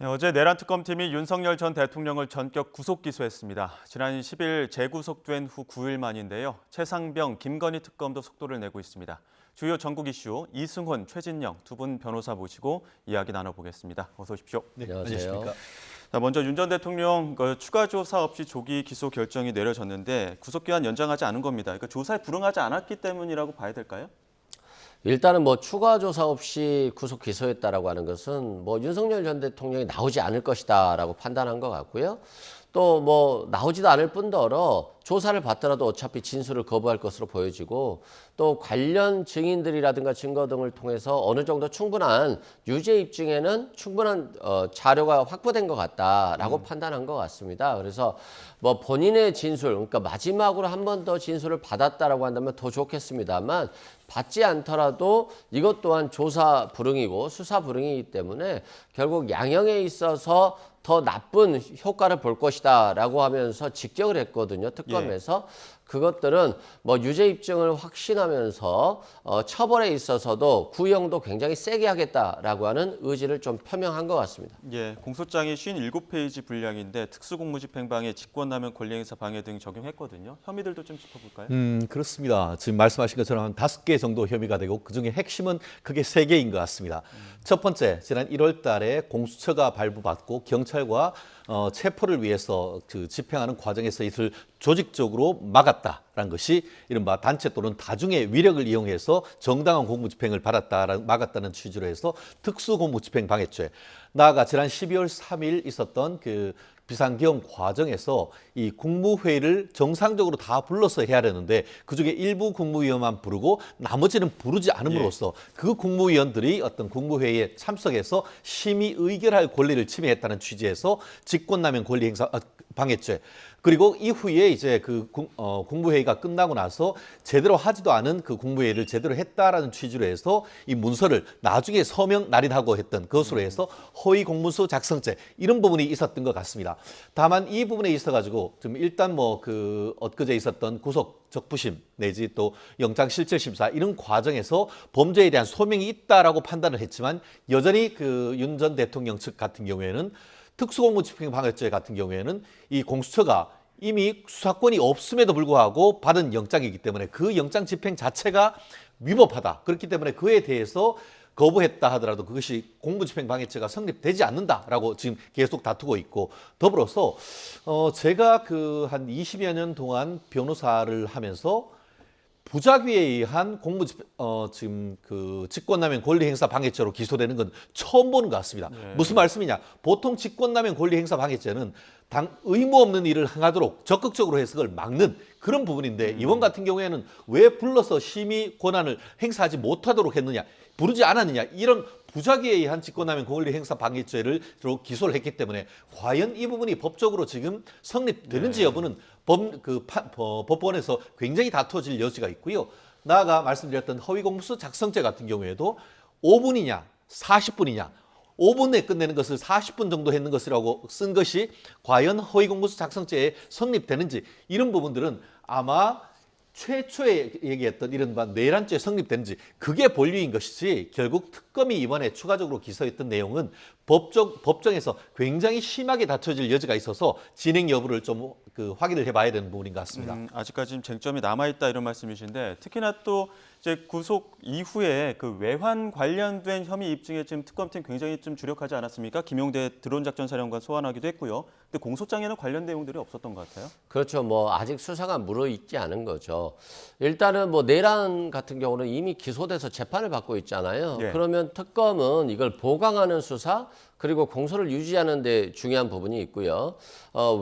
네, 어제 내란 특검팀이 윤석열 전 대통령을 전격 구속 기소했습니다. 지난 10일 재구속된 후 9일 만인데요. 최상병, 김건희 특검도 속도를 내고 있습니다. 주요 전국 이슈 이승훈, 최진영 두 분 변호사 모시고 이야기 나눠보겠습니다. 어서 오십시오. 네, 안녕하세요. 자, 먼저 윤 전 대통령 추가 조사 없이 조기 기소 결정이 내려졌는데 구속기한 연장하지 않은 겁니다. 그러니까 조사에 불응하지 않았기 때문이라고 봐야 될까요? 일단은 뭐 추가 조사 없이 구속 기소했다라고 하는 것은 뭐 윤석열 전 대통령이 나오지 않을 것이다라고 판단한 것 같고요. 또 뭐 나오지도 않을 뿐더러 조사를 받더라도 어차피 진술을 거부할 것으로 보여지고 또 관련 증인들이라든가 증거 등을 통해서 어느 정도 충분한 유죄 입증에는 충분한 자료가 확보된 것 같다라고 판단한 것 같습니다. 그래서 뭐 본인의 진술, 그러니까 마지막으로 한 번 더 진술을 받았다라고 한다면 더 좋겠습니다만 받지 않더라도 이것 또한 조사 불응이고 수사 불응이기 때문에 결국 양형에 있어서 더 나쁜 효과를 볼 것이다라고 하면서 직격을 했거든요. 특검에서. 그것들은 뭐 유죄 입증을 확신하면서 처벌에 있어서도 구형도 굉장히 세게 하겠다라고 하는 의지를 좀 표명한 것 같습니다. 예, 공소장이 57페이지 분량인데 특수공무집행방해, 직권남용 권리행사 방해 등 적용했거든요. 혐의들도 좀 짚어볼까요? 그렇습니다. 지금 말씀하신 것처럼 한 5개 정도 혐의가 되고 그중에 핵심은 크게 3개인 것 같습니다. 첫 번째, 지난 1월 달에 공수처가 발부받고 경찰과 체포를 위해서 그 집행하는 과정에서 이를 조직적으로 막았다라는 것이 이른바 단체 또는 다중의 위력을 이용해서 정당한 공무집행을 막았다는 취지로 해서 특수공무집행 방해죄. 나아가 지난 12월 3일 있었던 그 비상계엄 과정에서 이 국무회의를 정상적으로 다 불러서 해야 되는데 그중에 일부 국무위원만 부르고 나머지는 부르지 않음으로써 그 국무위원들이 어떤 국무회의에 참석해서 심의 의결할 권리를 침해했다는 취지에서 직권남용 권리행사 방해죄. 그리고 이후에 이제 그 국무회의가 끝나고 나서 제대로 하지도 않은 그 국무회의를 제대로 했다라는 취지로 해서 이 문서를 나중에 서명 날인하고 했던 것으로 해서 허위 공문서 작성죄 이런 부분이 있었던 것 같습니다. 다만 이 부분에 있어가지고 좀 일단 뭐 그 엊그제 있었던 구속 적부심 내지 또 영장실질심사 이런 과정에서 범죄에 대한 소명이 있다라고 판단을 했지만 여전히 그 윤 전 대통령 측 같은 경우에는 특수공무집행 방해죄 같은 경우에는 이 공수처가 이미 수사권이 없음에도 불구하고 받은 영장이기 때문에 그 영장 집행 자체가 위법하다. 그렇기 때문에 그에 대해서 거부했다 하더라도 그것이 공무집행방해죄가 성립되지 않는다라고 지금 계속 다투고 있고 더불어서 제가 그 한 20여 년 동안 변호사를 하면서 부작위에 의한 지금 그 직권남용 권리행사 방해죄로 기소되는 건 처음 보는 것 같습니다. 네. 무슨 말씀이냐? 보통 직권남용 권리행사 방해죄는 의무 없는 일을 행하도록 적극적으로 해석을 막는 그런 부분인데 이번 같은 경우에는 왜 불러서 심의 권한을 행사하지 못하도록 했느냐? 부르지 않았느냐? 이런 부작위에 의한 직권남용 권리행사 방해죄를 기소를 했기 때문에 과연 이 부분이 법적으로 지금 성립되는지 여부는 법원에서 굉장히 다투어질 여지가 있고요. 나아가 말씀드렸던 허위공문서 작성죄 같은 경우에도 5분이냐 40분이냐 5분 내에 끝내는 것을 40분 정도 했는 것이라고 쓴 것이 과연 허위공문서 작성죄에 성립되는지 이런 부분들은 아마 최초에 얘기했던 이른바 내란죄 성립되는지 그게 본류인 것이지 결국 특검이 이번에 추가적으로 기소했던 내용은 법정에서 굉장히 심하게 다투어질 여지가 있어서 진행 여부를 좀 확인을 해봐야 되는 부분인 것 같습니다. 아직까지 좀 쟁점이 남아있다 이런 말씀이신데 특히나 또 이제 구속 이후에 그 외환 관련된 혐의 입증에 지금 특검팀 굉장히 좀 주력하지 않았습니까? 김용대 드론 작전 사령관 소환하기도 했고요. 근데 공소장에는 관련 내용들이 없었던 것 같아요. 그렇죠. 뭐 아직 수사가 무르익지 않은 거죠. 일단은 뭐 내란 같은 경우는 이미 기소돼서 재판을 받고 있잖아요. 예. 그러면 특검은 이걸 보강하는 수사 그리고 공소를 유지하는 데 중요한 부분이 있고요.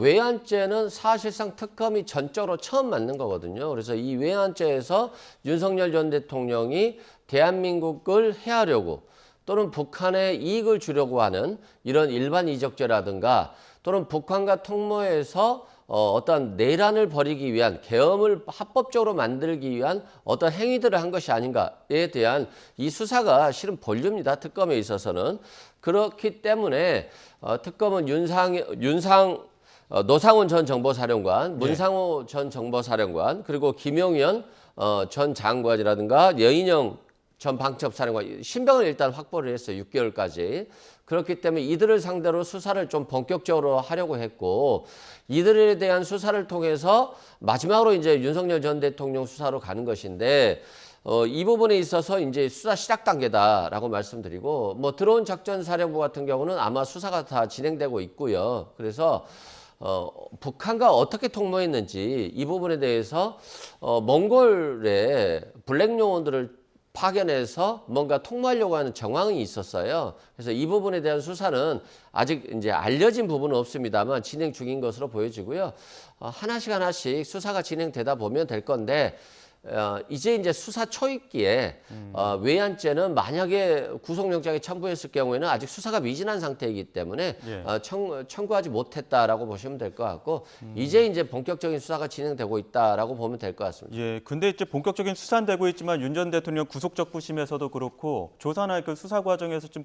외환죄는 사실상 특검이 전적으로 처음 맞는 거거든요. 그래서 이 외환죄에서 윤석열 전 대통령이 대한민국을 해하려고 또는 북한에 이익을 주려고 하는 이런 일반 이적죄라든가 또는 북한과 통모해서 어떤 내란을 벌이기 위한 계엄을 합법적으로 만들기 위한 어떤 행위들을 한 것이 아닌가에 대한 이 수사가 실은 본류입니다. 특검에 있어서는. 그렇기 때문에 특검은 노상훈 전 정보사령관, 문상호 전 정보사령관, 그리고 김용현 전 장관이라든가 여인영 전 방첩사령관 신병을 일단 확보를 했어요. 6개월까지. 그렇기 때문에 이들을 상대로 수사를 좀 본격적으로 하려고 했고 이들에 대한 수사를 통해서 마지막으로 이제 윤석열 전 대통령 수사로 가는 것인데 이 부분에 있어서 이제 수사 시작 단계다라고 말씀드리고 뭐 드론 작전 사령부 같은 경우는 아마 수사가 다 진행되고 있고요. 그래서 북한과 어떻게 통모했는지 이 부분에 대해서 몽골의 블랙 요원들을 파견해서 뭔가 통모하려고 하는 정황이 있었어요. 그래서 이 부분에 대한 수사는 아직 이제 알려진 부분은 없습니다만 진행 중인 것으로 보여지고요. 하나씩 수사가 진행되다 보면 될 건데 이제 수사 초입기에 외환죄는 만약에 구속영장에 첨부했을 경우에는 아직 수사가 미진한 상태이기 때문에 예. 청구하지 못했다라고 보시면 될 것 같고 이제 본격적인 수사가 진행되고 있다라고 보면 될 것 같습니다. 예, 근데 이제 본격적인 수사는 되고 있지만 윤 전 대통령 구속적 부심에서도 그렇고 조사나 그 수사 과정에서 좀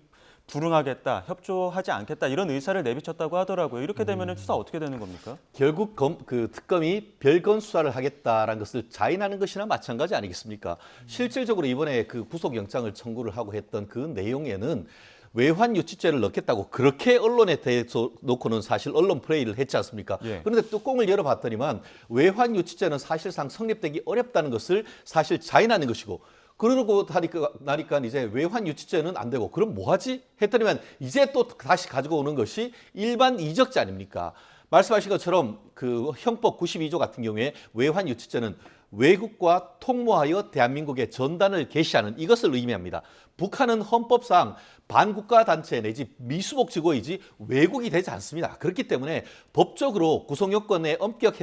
불응하겠다, 협조하지 않겠다 이런 의사를 내비쳤다고 하더라고요. 이렇게 되면 수사 어떻게 되는 겁니까? 결국 그 특검이 별건 수사를 하겠다라는 것을 자인하는 것이나 마찬가지 아니겠습니까? 실질적으로 이번에 그 구속영장을 청구를 하고 했던 그 내용에는 외환유치죄를 넣겠다고 그렇게 언론에 대해서 놓고는 사실 언론 플레이를 했지 않습니까? 예. 그런데 뚜껑을 열어봤더니만 외환유치죄는 사실상 성립되기 어렵다는 것을 사실 자인하는 것이고 그러고 나니까 이제 외환유치죄는 안 되고 그럼 뭐 하지? 했더니만 이제 또 다시 가지고 오는 것이 일반 이적죄 아닙니까? 말씀하신 것처럼 그 형법 92조 같은 경우에 외환유치죄는 외국과 통모하여 대한민국에 전단을 개시하는 이것을 의미합니다. 북한은 헌법상 반국가 단체 내지 미수복 지구이지 외국이 되지 않습니다. 그렇기 때문에 법적으로 구속요건의 엄격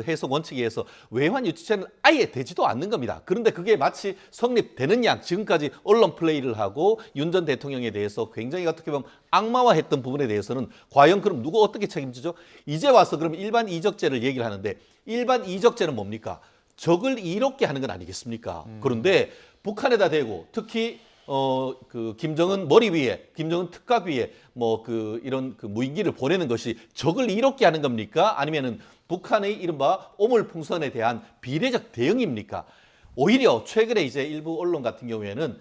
해석 원칙에 의해서 외환유치죄는 아예 되지도 않는 겁니다. 그런데 그게 마치 성립되는 양 지금까지 언론 플레이를 하고 윤 전 대통령에 대해서 굉장히 어떻게 보면 악마화했던 부분에 대해서는 과연 그럼 누가 어떻게 책임지죠? 이제 와서 그럼 일반 이적죄를 얘기를 하는데 일반 이적죄는 뭡니까? 적을 이롭게 하는 건 아니겠습니까? 그런데 북한에다 대고 특히 그 김정은 머리 위에, 김정은 특각 위에 이런 무인기를 보내는 것이 적을 이롭게 하는 겁니까? 아니면은 북한의 이른바 오물풍선에 대한 비례적 대응입니까? 오히려 최근에 이제 일부 언론 같은 경우에는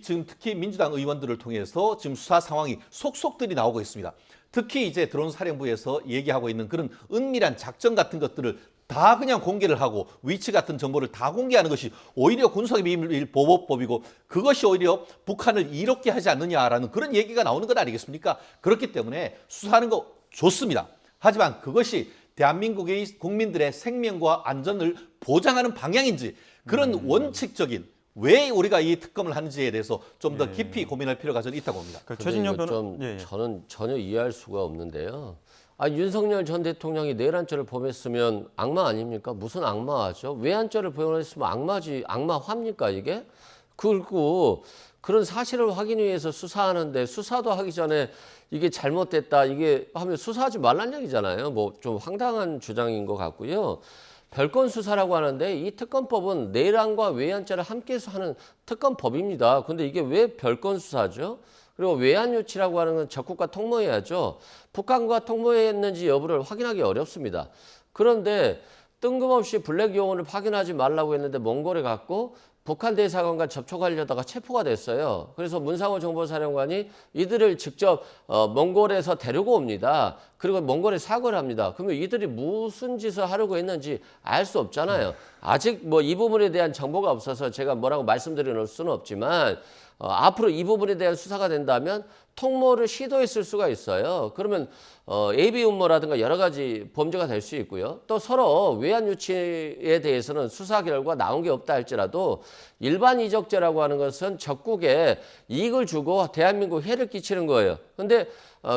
지금 특히 민주당 의원들을 통해서 지금 수사 상황이 속속들이 나오고 있습니다. 특히 이제 드론 사령부에서 얘기하고 있는 그런 은밀한 작전 같은 것들을 다 그냥 공개를 하고 위치 같은 정보를 다 공개하는 것이 오히려 군사기밀보호법이고 그것이 오히려 북한을 이롭게 하지 않느냐라는 그런 얘기가 나오는 것 아니겠습니까? 그렇기 때문에 수사하는 거 좋습니다. 하지만 그것이 대한민국의 국민들의 생명과 안전을 보장하는 방향인지 그런 원칙적인 왜 우리가 이 특검을 하는지에 대해서 좀 더 깊이 고민할 필요가 저는 있다고 봅니다. 최진영 변호 저는 전혀 이해할 수가 없는데요. 윤석열 전 대통령이 내란죄를 범했으면 악마 아닙니까? 무슨 악마죠? 외환죄를 범했으면 악마지, 악마화입니까 이게? 그리고 그런 사실을 확인 위해서 수사하는데 수사도 하기 전에 이게 잘못됐다 이게 하면 수사하지 말란 얘기잖아요. 뭐 좀 황당한 주장인 것 같고요. 별건 수사라고 하는데 이 특검법은 내란과 외환죄를 함께해서 하는 특검법입니다. 근데 이게 왜 별건 수사죠? 그리고 외환유치라고 하는 건 적국과 통모해야죠. 북한과 통모했는지 여부를 확인하기 어렵습니다. 그런데 뜬금없이 블랙 요원을 파견하지 말라고 했는데 몽골에 갔고 북한 대사관과 접촉하려다가 체포가 됐어요. 그래서 문상호 정보사령관이 이들을 직접 몽골에서 데리고 옵니다. 그리고 몽골에 사과를 합니다. 그러면 이들이 무슨 짓을 하려고 했는지 알 수 없잖아요. 아직 이 부분에 대한 정보가 없어서 제가 뭐라고 말씀드릴 수는 없지만 앞으로 이 부분에 대한 수사가 된다면 통모를 시도했을 수가 있어요. 그러면 AB 음모라든가 여러 가지 범죄가 될 수 있고요. 또 서로 외환유치에 대해서는 수사 결과 나온 게 없다 할지라도 일반 이적죄라고 하는 것은 적국에 이익을 주고 대한민국 해를 끼치는 거예요. 그런데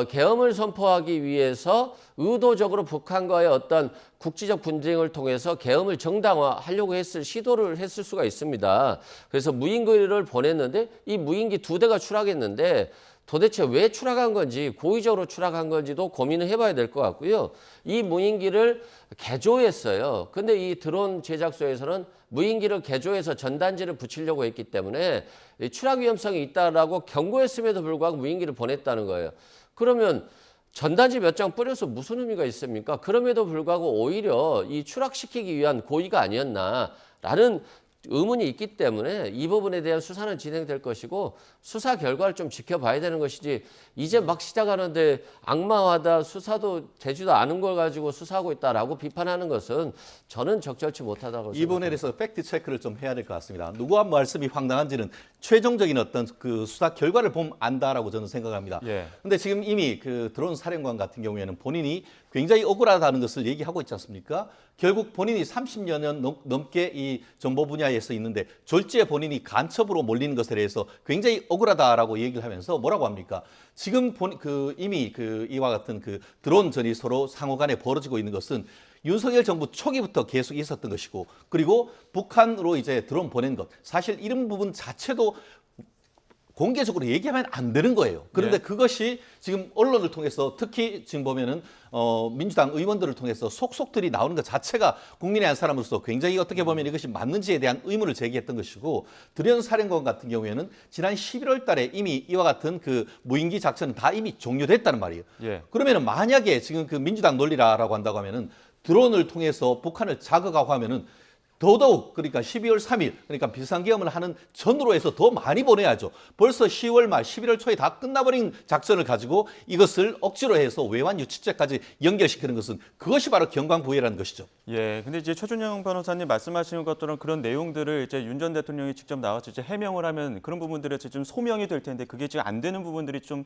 계엄을 선포하기 위해서 의도적으로 북한과의 어떤 국지적 분쟁을 통해서 계엄을 정당화하려고 시도를 했을 수가 있습니다. 그래서 무인기를 보냈는데 이 무인기 2대가 추락했는데 도대체 왜 추락한 건지 고의적으로 추락한 건지도 고민을 해봐야 될 것 같고요. 이 무인기를 개조했어요. 근데 이 드론 제작소에서는 무인기를 개조해서 전단지를 붙이려고 했기 때문에 추락 위험성이 있다라고 경고했음에도 불구하고 무인기를 보냈다는 거예요. 그러면 전단지 몇 장 뿌려서 무슨 의미가 있습니까? 그럼에도 불구하고 오히려 이 추락시키기 위한 고의가 아니었나라는 의문이 있기 때문에 이 부분에 대한 수사는 진행될 것이고 수사 결과를 좀 지켜봐야 되는 것이지 이제 막 시작하는데 악마화다 수사도 되지도 않은 걸 가지고 수사하고 있다라고 비판하는 것은 저는 적절치 못하다고 이번에 생각합니다. 대해서 팩트 체크를 좀 해야 될 것 같습니다. 누구와 말씀이 황당한지는 최종적인 어떤 그 수사 결과를 보면 안다라고 저는 생각합니다. 예. 근데 지금 이미 그 드론 사령관 같은 경우에는 본인이 굉장히 억울하다는 것을 얘기하고 있지 않습니까? 결국 본인이 30여 년 넘게 이 정보 분야에서 있는데 졸지에 본인이 간첩으로 몰리는 것에 대해서 굉장히 억울하다라고 얘기를 하면서 뭐라고 합니까? 지금 이미 이와 같은 그 드론전이 서로 상호간에 벌어지고 있는 것은 윤석열 정부 초기부터 계속 있었던 것이고, 그리고 북한으로 이제 드론 보낸 것, 사실 이런 부분 자체도 공개적으로 얘기하면 안 되는 거예요. 그런데 네. 그것이 지금 언론을 통해서 특히 지금 보면은 민주당 의원들을 통해서 속속들이 나오는 것 자체가 국민의 한 사람으로서 굉장히 어떻게 보면 이것이 맞는지에 대한 의문을 제기했던 것이고, 드론 사령관 같은 경우에는 지난 11월 달에 이미 이와 같은 그 무인기 작전은 다 이미 종료됐다는 말이에요. 예. 그러면은 만약에 지금 그 민주당 논리라고 한다고 하면은 드론을 통해서 북한을 자극하고 하면은 더더욱 그러니까 12월 3일 그러니까 비상계엄을 하는 전으로 해서 더 많이 보내야죠. 벌써 10월 말 11월 초에 다 끝나버린 작전을 가지고 이것을 억지로 해서 외환 유치죄까지 연결시키는 것은 그것이 바로 경광부회라는 것이죠. 예, 근데 이제 최준영 변호사님 말씀하시는 것처럼 그런 내용들을 이제 윤 전 대통령이 직접 나와서 이제 해명을 하면 그런 부분들에서 좀 소명이 될 텐데 그게 지금 안 되는 부분들이 좀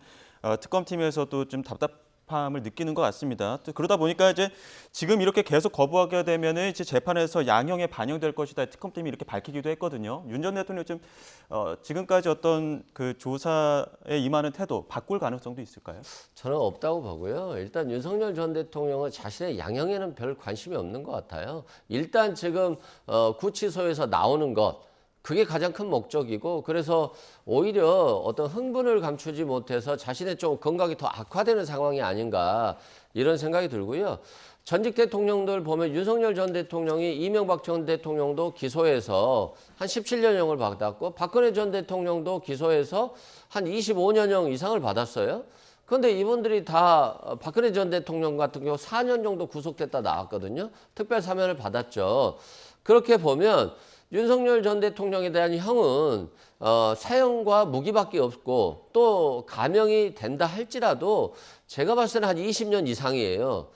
특검팀에서도 좀 답답함을 느끼는 것 같습니다. 또 그러다 보니까 이제 지금 이렇게 계속 거부하게 되면은 이제 재판에서 양형에 반영될 것이다. 특검팀이 이렇게 밝히기도 했거든요. 윤 전 대통령 좀 지금까지 어떤 그 조사에 임하는 태도 바꿀 가능성도 있을까요? 저는 없다고 보고요. 일단 윤석열 전 대통령은 자신의 양형에는 별 관심이 없는 것 같아요. 일단 지금 구치소에서 나오는 것 그게 가장 큰 목적이고, 그래서 오히려 어떤 흥분을 감추지 못해서 자신의 좀 건강이 더 악화되는 상황이 아닌가 이런 생각이 들고요. 전직 대통령들 보면 윤석열 전 대통령이 이명박 전 대통령도 기소해서 한 17년형을 받았고, 박근혜 전 대통령도 기소해서 한 25년형 이상을 받았어요. 그런데 이분들이 다 박근혜 전 대통령 같은 경우 4년 정도 구속됐다 나왔거든요. 특별 사면을 받았죠. 그렇게 보면 윤석열 전 대통령에 대한 형은 사형과 무기밖에 없고, 또 감형이 된다 할지라도 제가 봤을 때는 한 20년 이상이에요.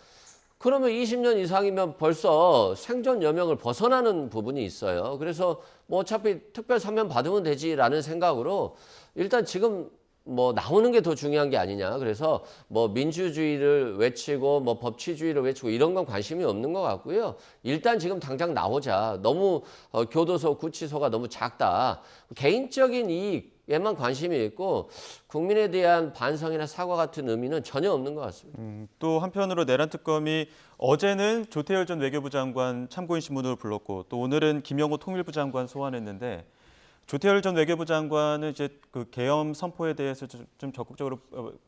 그러면 20년 이상이면 벌써 생존 여명을 벗어나는 부분이 있어요. 그래서 뭐 어차피 특별 사면 받으면 되지라는 생각으로 일단 지금 뭐 나오는 게 더 중요한 게 아니냐. 그래서 뭐 민주주의를 외치고 뭐 법치주의를 외치고 이런 건 관심이 없는 것 같고요. 일단 지금 당장 나오자. 너무 교도소, 구치소가 너무 작다. 개인적인 이익에만 관심이 있고 국민에 대한 반성이나 사과 같은 의미는 전혀 없는 것 같습니다. 또 한편으로 내란 특검이 어제는 조태열 전 외교부 장관 참고인 신문으로 불렀고 또 오늘은 김영호 통일부 장관 소환했는데 조태열 전 외교부 장관은 이제 그 계엄 선포에 대해서 좀 적극적으로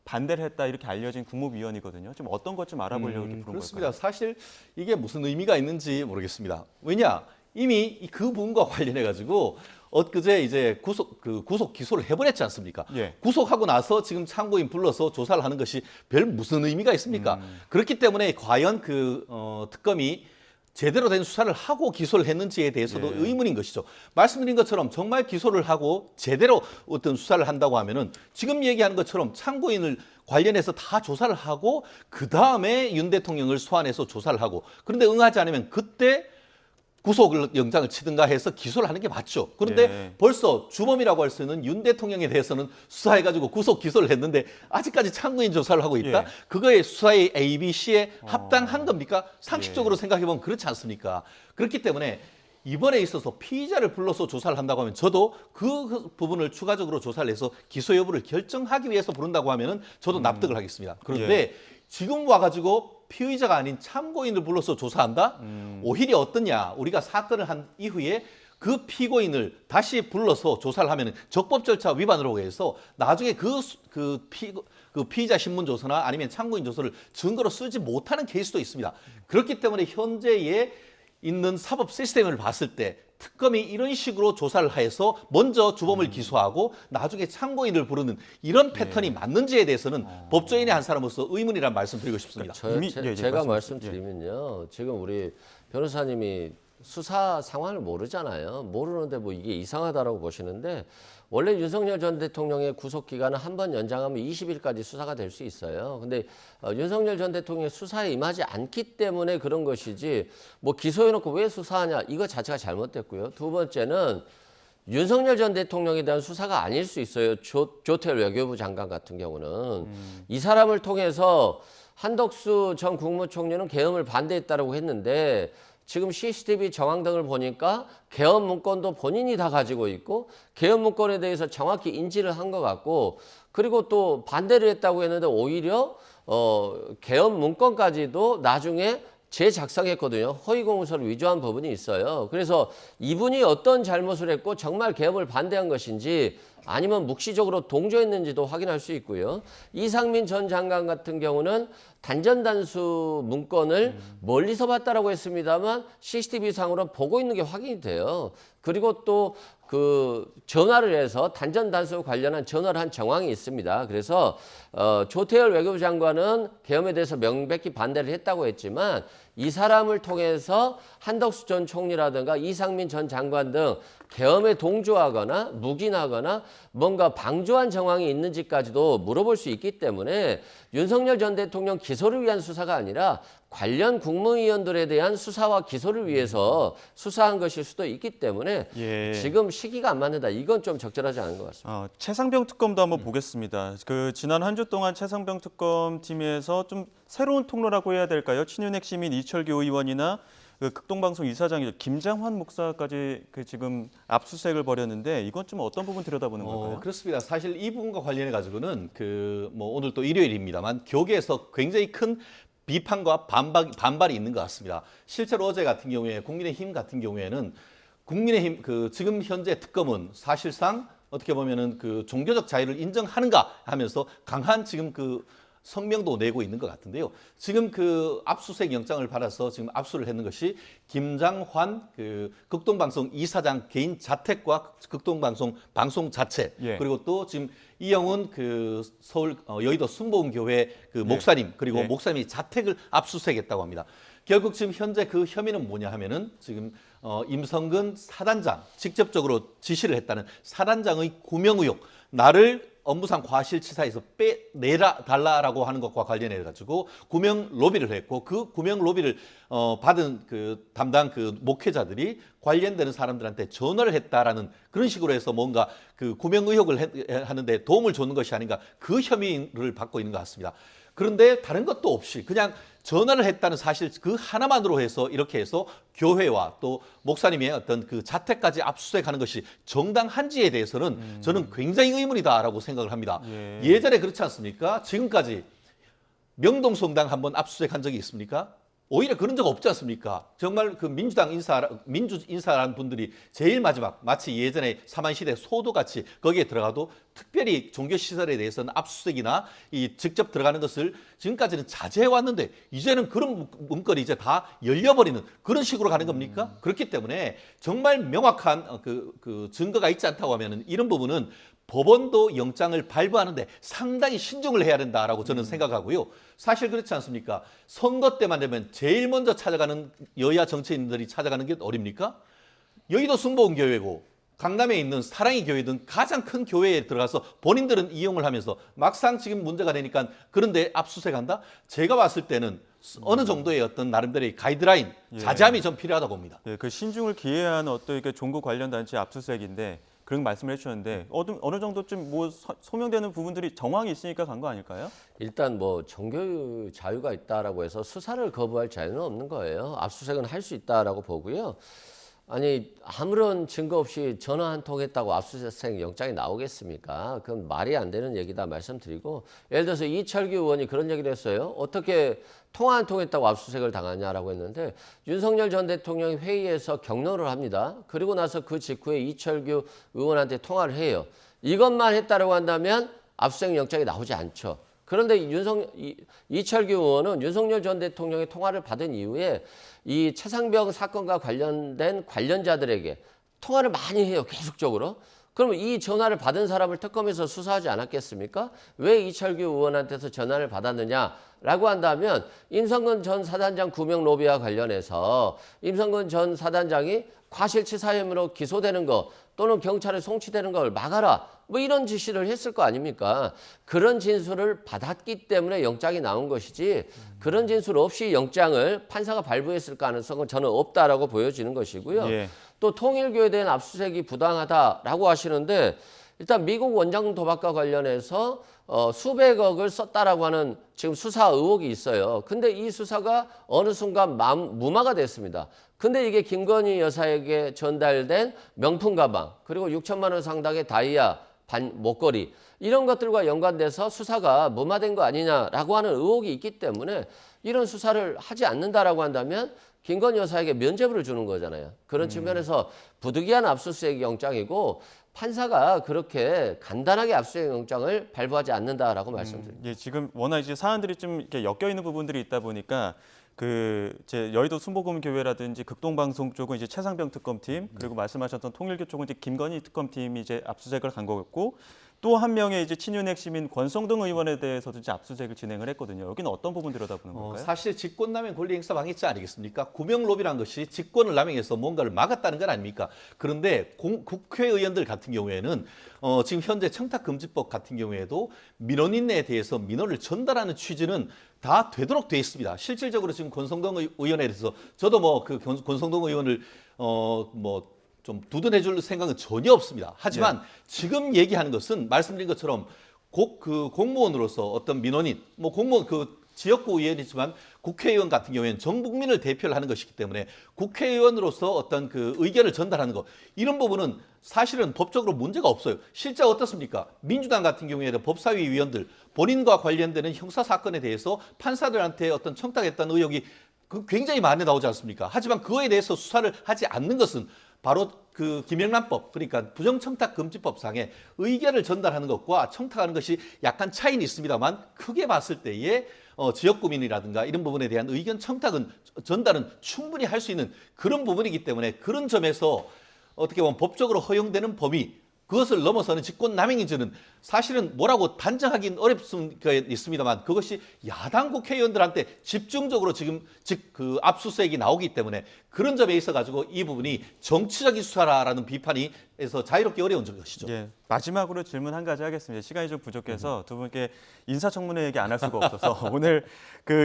반대를 했다 이렇게 알려진 국무위원이거든요. 좀 어떤 것 좀 알아보려고 이렇게 부른 그렇습니다. 걸까요? 사실 이게 무슨 의미가 있는지 모르겠습니다. 왜냐 이미 그 부분과 관련해 가지고 엊그제 이제 구속 기소를 해버렸지 않습니까? 예. 구속하고 나서 지금 참고인 불러서 조사를 하는 것이 별 무슨 의미가 있습니까? 그렇기 때문에 과연 특검이 제대로 된 수사를 하고 기소를 했는지에 대해서도 예. 의문인 것이죠. 말씀드린 것처럼 정말 기소를 하고 제대로 어떤 수사를 한다고 하면은 지금 얘기하는 것처럼 참고인을 관련해서 다 조사를 하고 그 다음에 윤 대통령을 소환해서 조사를 하고, 그런데 응하지 않으면 그때 구속영장을 치든가 해서 기소를 하는 게 맞죠. 그런데 예. 벌써 주범이라고 할 수 있는 윤 대통령에 대해서는 수사해가지고 구속 기소를 했는데 아직까지 참고인 조사를 하고 있다. 예. 그거의 수사의 A, B, C에 합당한 겁니까? 상식적으로 생각해보면 그렇지 않습니까? 그렇기 때문에 이번에 있어서 피의자를 불러서 조사를 한다고 하면 저도 그 부분을 추가적으로 조사를 해서 기소 여부를 결정하기 위해서 부른다고 하면은 저도 납득을 하겠습니다. 그런데 지금 와가지고 피의자가 아닌 참고인을 불러서 조사한다? 오히려 어떠냐? 우리가 사건을 한 이후에 그 피고인을 다시 불러서 조사를 하면 적법 절차 위반으로 해서 나중에 그 피의자 신문 조서나 아니면 참고인 조서를 증거로 쓰지 못하는 케이스도 있습니다. 그렇기 때문에 현재의 있는 사법 시스템을 봤을 때 특검이 이런 식으로 조사를 해서 먼저 주범을 기소하고 나중에 참고인을 부르는 이런 패턴이 맞는지에 대해서는 법조인의 한 사람으로서 의문이란 말씀 드리고 싶습니다. 이미- 예, 예, 제가 말씀하시죠. 말씀드리면요. 지금 우리 변호사님이 수사 상황을 모르잖아요. 모르는데 뭐 이게 이상하다라고 보시는데 원래 윤석열 전 대통령의 구속 기간은 한 번 연장하면 20일까지 수사가 될 수 있어요. 근데 윤석열 전 대통령의 수사에 임하지 않기 때문에 그런 것이지 뭐 기소해놓고 왜 수사하냐 이거 자체가 잘못됐고요. 두 번째는 윤석열 전 대통령에 대한 수사가 아닐 수 있어요. 조태열 외교부 장관 같은 경우는 이 사람을 통해서 한덕수 전 국무총리는 계엄을 반대했다라고 했는데 지금 CCTV 정황 등을 보니까 계엄 문건도 본인이 다 가지고 있고 계엄 문건에 대해서 정확히 인지를 한 것 같고 그리고 또 반대를 했다고 했는데 오히려 계엄 문건까지도 나중에 재작성했거든요. 허위공문서를 위조한 부분이 있어요. 그래서 이분이 어떤 잘못을 했고 정말 계엄을 반대한 것인지 아니면 묵시적으로 동조했는지도 확인할 수 있고요. 이상민 전 장관 같은 경우는 단전단수 문건을 멀리서 봤다라고 했습니다만 CCTV상으로 보고 있는 게 확인이 돼요. 그리고 또 그 전화를 해서 단전단수 관련한 전화를 한 정황이 있습니다. 그래서 조태열 외교부 장관은 계엄에 대해서 명백히 반대를 했다고 했지만 이 사람을 통해서 한덕수 전 총리라든가 이상민 전 장관 등 계엄에 동조하거나 묵인하거나 뭔가 방조한 정황이 있는지까지도 물어볼 수 있기 때문에 윤석열 전 대통령 기소를 위한 수사가 아니라 관련 국무위원들에 대한 수사와 기소를 위해서 수사한 것일 수도 있기 때문에 예. 지금 시기가 안 맞는다. 이건 좀 적절하지 않은 것 같습니다. 최상병 특검도 한번 보겠습니다. 그 지난 한 주 동안 최상병 특검팀에서 좀 새로운 통로라고 해야 될까요? 친윤 핵심인 이철규 의원이나 그 극동방송 이사장이죠. 김장환 목사까지 그 지금 압수수색을 벌였는데 이건 좀 어떤 부분 들여다보는 걸까요? 그렇습니다. 사실 이 부분과 관련해 가지고는 오늘 또 일요일입니다만 교계에서 굉장히 큰 비판과 반발이 있는 것 같습니다. 실제로 어제 같은 경우에 국민의힘 같은 경우에는 국민의힘 지금 현재 특검은 사실상 어떻게 보면은 그 종교적 자유를 인정하는가 하면서 강한 지금 성명도 내고 있는 것 같은데요. 지금 압수수색 영장을 받아서 지금 압수를 했는 것이 김장환 극동방송 이사장 개인 자택과 극동방송 방송 자체 예. 그리고 또 지금 이영훈 서울 여의도 순복음교회 목사님 그리고 예. 목사님이 자택을 압수수색했다고 합니다. 결국 지금 현재 그 혐의는 뭐냐 하면은 지금 임성근 사단장 직접적으로 지시를 했다는 사단장의 구명 의혹 나를 업무상 과실치사에서 달라라고 하는 것과 관련해 가지고 구명 로비를 했고 그 구명 로비를 받은 담당 목회자들이 관련되는 사람들한테 전화를 했다라는 그런 식으로 해서 뭔가 구명 의혹을 하는데 도움을 줬는 것이 아닌가 그 혐의를 받고 있는 것 같습니다. 그런데 다른 것도 없이 그냥 전화를 했다는 사실 그 하나만으로 해서 이렇게 해서 교회와 또 목사님의 어떤 자택까지 압수수색하는 것이 정당한지에 대해서는 저는 굉장히 의문이다라고 생각을 합니다. 예전에 그렇지 않습니까? 지금까지 명동성당 한번 압수수색한 적이 있습니까? 오히려 그런 적 없지 않습니까? 정말 민주당 민주 인사라는 분들이 제일 마지막 마치 예전에 사만시대 소도같이 거기에 들어가도 특별히 종교시설에 대해서는 압수수색이나 직접 들어가는 것을 지금까지는 자제해 왔는데 이제는 그런 문건이 이제 다 열려버리는 그런 식으로 가는 겁니까? 그렇기 때문에 정말 명확한 증거가 있지 않다고 하면 이런 부분은 법원도 영장을 발부하는데 상당히 신중을 해야 된다라고 저는 생각하고요. 사실 그렇지 않습니까? 선거 때만 되면 제일 먼저 찾아가는 여야 정치인들이 찾아가는 게 어딥니까? 여의도 순복음교회고 강남에 있는 사랑의 교회 등 가장 큰 교회에 들어가서 본인들은 이용을 하면서 막상 지금 문제가 되니까 그런데 압수수색한다? 제가 봤을 때는 어느 정도의 어떤 나름대로의 가이드라인, 자제함이 좀 필요하다고 봅니다. 예, 그 신중을 기해한 어떤 이렇게 종교 관련 단체 압수수색인데 그런 말씀을 해주셨는데 어느 정도 좀 소명되는 부분들이 정황이 있으니까 간 거 아닐까요? 일단 종교 자유가 있다라고 해서 수사를 거부할 자유는 없는 거예요. 압수수색은 할 수 있다라고 보고요. 아니 아무런 증거 없이 전화 한 통 했다고 압수수색 영장이 나오겠습니까? 그건 말이 안 되는 얘기다 말씀드리고 예를 들어서 이철규 의원이 그런 얘기를 했어요. 어떻게 통화 한 통 했다고 압수수색을 당하냐라고 했는데 윤석열 전 대통령이 회의에서 격려를 합니다. 그리고 나서 그 직후에 이철규 의원한테 통화를 해요. 이것만 했다라고 한다면 압수수색 영장이 나오지 않죠. 그런데 이철규 의원은 윤석열 전 대통령의 통화를 받은 이후에 이 최상병 사건과 관련된 관련자들에게 통화를 많이 해요. 계속적으로. 그러면 이 전화를 받은 사람을 특검에서 수사하지 않았겠습니까? 왜 이철규 의원한테서 전화를 받았느냐라고 한다면 임성근 전 사단장 구명 로비와 관련해서 임성근 전 사단장이 과실치사 혐의로 기소되는 거 또는 경찰에 송치되는 걸 막아라. 뭐 이런 지시를 했을 거 아닙니까? 그런 진술을 받았기 때문에 영장이 나온 것이지 그런 진술 없이 영장을 판사가 발부했을 가능성은 저는 없다라고 보여지는 것이고요. 예. 또 통일교에 대한 압수수색이 부당하다라고 하시는데 일단 미국 원장 도박과 관련해서 수백억을 썼다라고 하는 지금 수사 의혹이 있어요. 근데 이 수사가 어느 순간 무마가 됐습니다. 근데 이게 김건희 여사에게 전달된 명품 가방 그리고 6천만 원 상당의 다이아 목걸이 이런 것들과 연관돼서 수사가 무마된 거 아니냐라고 하는 의혹이 있기 때문에 이런 수사를 하지 않는다라고 한다면 김건희 여사에게 면죄부를 주는 거잖아요. 그런 측면에서 부득이한 압수수색 영장이고 판사가 그렇게 간단하게 압수수색 영장을 발부하지 않는다라고 말씀드립니다. 예, 지금 워낙 이제 사안들이 좀 이렇게 엮여 있는 부분들이 있다 보니까 이제 여의도 순복음교회라든지 극동방송 쪽은 이제 최상병 특검팀 그리고 말씀하셨던 통일교 쪽은 이제 김건희 특검팀이 이제 압수수색을 간 거였고 또 한 명의 이제 친윤 핵심인 권성동 의원에 대해서도 이제 압수수색을 진행을 했거든요. 여기는 어떤 부분 들여다보는 건가요? 사실 직권남용 권리행사 방해죄 아니겠습니까? 구명로비란 것이 직권을 남용해서 뭔가를 막았다는 건 아닙니까? 그런데 국회의원들 같은 경우에는 지금 현재 청탁금지법 같은 경우에도 민원인에 대해서 민원을 전달하는 취지는 다 되도록 돼 있습니다. 실질적으로 지금 권성동 의원에 대해서 저도 뭐 그 권성동 의원을 좀 두둔해 줄 생각은 전혀 없습니다. 하지만 지금 얘기하는 것은 말씀드린 것처럼 공무원으로서 어떤 민원인, 공무원 지역구 의원이지만 국회의원 같은 경우에는 전 국민을 대표를 하는 것이기 때문에 국회의원으로서 어떤 의견을 전달하는 것 이런 부분은 사실은 법적으로 문제가 없어요. 실제 어떻습니까? 민주당 같은 경우에는 법사위 위원들 본인과 관련되는 형사 사건에 대해서 판사들한테 어떤 청탁했다는 의혹이 굉장히 많이 나오지 않습니까? 하지만 그거에 대해서 수사를 하지 않는 것은 바로 김영란법 그러니까 부정청탁금지법상의 의견을 전달하는 것과 청탁하는 것이 약간 차이는 있습니다만 크게 봤을 때에 지역구민이라든가 이런 부분에 대한 의견 전달은 충분히 할 수 있는 그런 부분이기 때문에 그런 점에서 어떻게 보면 법적으로 허용되는 범위 그것을 넘어서는 직권남용인지는 사실은 뭐라고 단정하기는 있습니다만 그것이 야당 국회의원들한테 집중적으로 지금 압수수색이 나오기 때문에 그런 점에 있어 가지고 이 부분이 정치적인 수사라는 비판이 해서 자유롭게 어려운 것이죠. 예, 마지막으로 질문 한 가지 하겠습니다. 시간이 좀 부족해서 두 분께 인사청문회 얘기 안 할 수가 없어서 오늘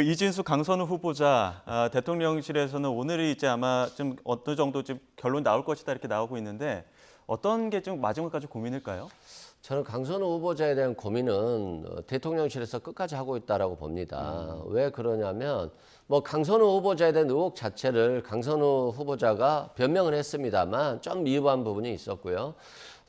이진수 강선우 후보자 대통령실에서는 오늘이 이제 아마 좀 어느 정도 좀 결론 나올 것이다 이렇게 나오고 있는데 어떤 게 좀 마지막까지 고민일까요? 저는 강선우 후보자에 대한 고민은 대통령실에서 끝까지 하고 있다라고 봅니다. 왜 그러냐면 강선우 후보자에 대한 의혹 자체를 강선우 후보자가 변명을 했습니다만 좀 미흡한 부분이 있었고요.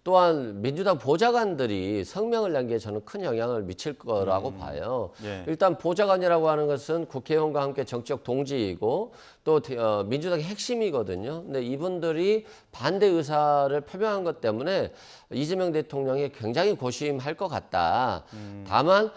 또한 민주당 보좌관들이 성명을 낸 게 저는 큰 영향을 미칠 거라고 봐요. 예. 일단 보좌관이라고 하는 것은 국회의원과 함께 정치적 동지이고 또 민주당의 핵심이거든요. 근데 이분들이 반대 의사를 표명한 것 때문에 이재명 대통령이 굉장히 고심할 것 같다. 다만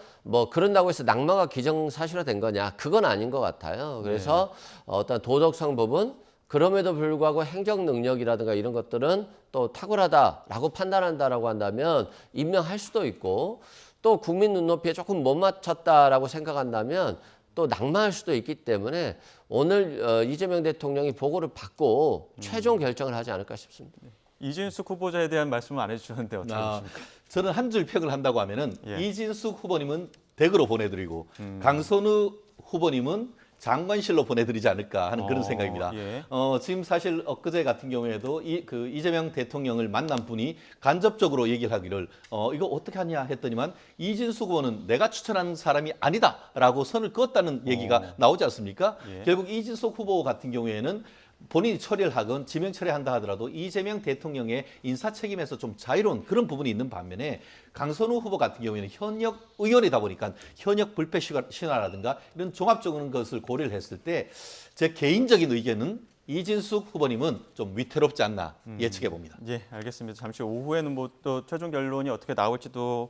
그런다고 해서 낙마가 기정사실화된 거냐? 그건 아닌 것 같아요. 그래서 어떤 도덕성 부분 그럼에도 불구하고 행정 능력이라든가 이런 것들은 또 탁월하다라고 판단한다라고 한다면 임명할 수도 있고 또 국민 눈높이에 조금 못 맞췄다라고 생각한다면 또 낙마할 수도 있기 때문에 오늘 이재명 대통령이 보고를 받고 최종 결정을 하지 않을까 싶습니다. 이진숙 후보자에 대한 말씀을 안 해주셨는데 어떻게 보십니까? 저는 한 줄 평을 한다고 하면은 예. 이진숙 후보님은 댁으로 보내드리고 강선우 후보님은 장관실로 보내드리지 않을까 하는 그런 생각입니다. 예. 지금 사실 엊그제 같은 경우에도 이재명 대통령을 만난 분이 간접적으로 얘기를 하기를 이거 어떻게 하냐 했더니만 이진숙 후보는 내가 추천한 사람이 아니다라고 선을 그었다는 얘기가 나오지 않습니까? 예. 결국 이진숙 후보 같은 경우에는 본인이 처리를 하건 지명 처리한다 하더라도 이재명 대통령의 인사 책임에서 좀 자유로운 그런 부분이 있는 반면에 강선우 후보 같은 경우에는 현역 의원이다 보니까 현역 불패 신화라든가 이런 종합적인 것을 고려를 했을 때 제 개인적인 의견은 이진숙 후보님은 좀 위태롭지 않나 예측해 봅니다. 예, 알겠습니다. 잠시 오후에는 또 최종 결론이 어떻게 나올지도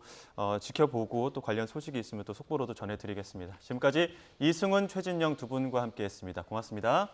지켜보고 또 관련 소식이 있으면 또 속보로도 전해드리겠습니다. 지금까지 이승훈, 최진영 두 분과 함께했습니다. 고맙습니다.